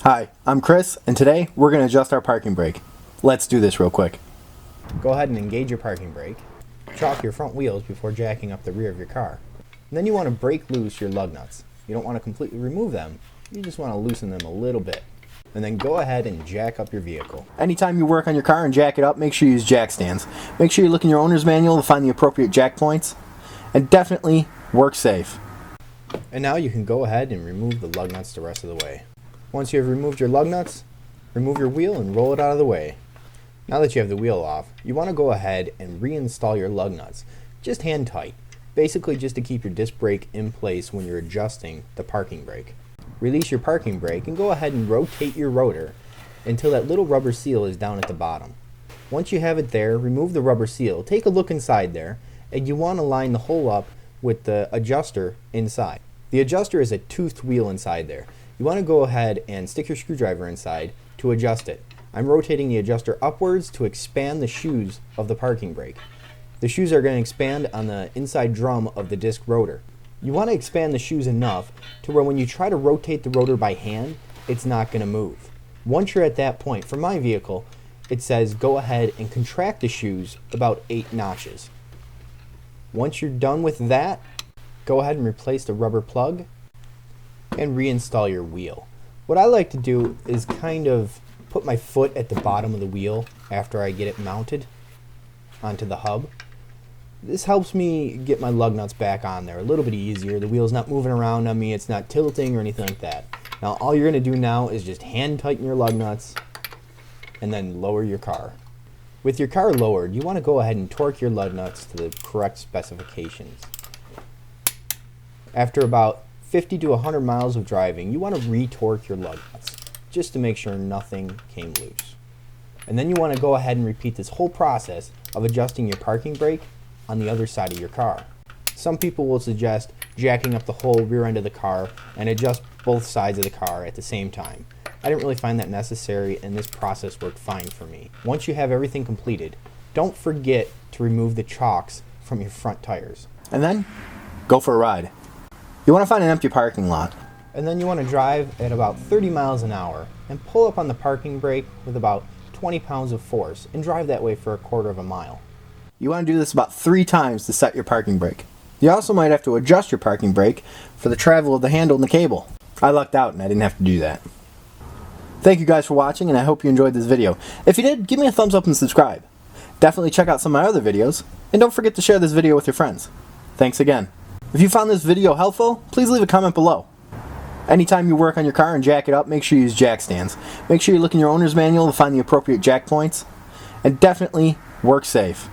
Hi, I'm Chris, and today we're going to adjust our parking brake. Let's do this real quick. Go ahead and engage your parking brake. Chalk your front wheels before jacking up the rear of your car. And then you want to break loose your lug nuts. You don't want to completely remove them, you just want to loosen them a little bit. And then go ahead and jack up your vehicle. Anytime you work on your car and jack it up, make sure you use jack stands. Make sure you look in your owner's manual to find the appropriate jack points. And definitely work safe. And now you can go ahead and remove the lug nuts the rest of the way. Once you have removed your lug nuts, remove your wheel and roll it out of the way. Now that you have the wheel off, you want to go ahead and reinstall your lug nuts, just hand tight, basically just to keep your disc brake in place when you're adjusting the parking brake. Release your parking brake and go ahead and rotate your rotor until that little rubber seal is down at the bottom. Once you have it there, remove the rubber seal, take a look inside there, and you want to line the hole up with the adjuster inside. The adjuster is a toothed wheel inside there. You want to go ahead and stick your screwdriver inside to adjust it. I'm rotating the adjuster upwards to expand the shoes of the parking brake. The shoes are going to expand on the inside drum of the disc rotor. You want to expand the shoes enough to where when you try to rotate the rotor by hand, it's not going to move. Once you're at that point, for my vehicle, it says go ahead and contract the shoes about 8 notches. Once you're done with that, go ahead and replace the rubber plug and reinstall your wheel. What I like to do is kind of put my foot at the bottom of the wheel after I get it mounted onto the hub. This helps me get my lug nuts back on there a little bit easier. The wheel's not moving around on me, it's not tilting or anything like that. Now all you're going to do now is just hand tighten your lug nuts and then lower your car. With your car lowered, you want to go ahead and torque your lug nuts to the correct specifications. After about 50 to 100 miles of driving, you want to re-torque your lug nuts just to make sure nothing came loose. And then you want to go ahead and repeat this whole process of adjusting your parking brake on the other side of your car. Some people will suggest jacking up the whole rear end of the car and adjust both sides of the car at the same time. I didn't really find that necessary, and this process worked fine for me. Once you have everything completed, don't forget to remove the chocks from your front tires. And then, go for a ride. You want to find an empty parking lot. And then you want to drive at about 30 miles an hour and pull up on the parking brake with about 20 pounds of force and drive that way for a quarter of a mile. You want to do this about 3 times to set your parking brake. You also might have to adjust your parking brake for the travel of the handle and the cable. I lucked out and I didn't have to do that. Thank you guys for watching, and I hope you enjoyed this video. If you did, give me a thumbs up and subscribe. Definitely check out some of my other videos, and don't forget to share this video with your friends. Thanks again. If you found this video helpful, please leave a comment below. Anytime you work on your car and jack it up, make sure you use jack stands. Make sure you look in your owner's manual to find the appropriate jack points. And definitely work safe.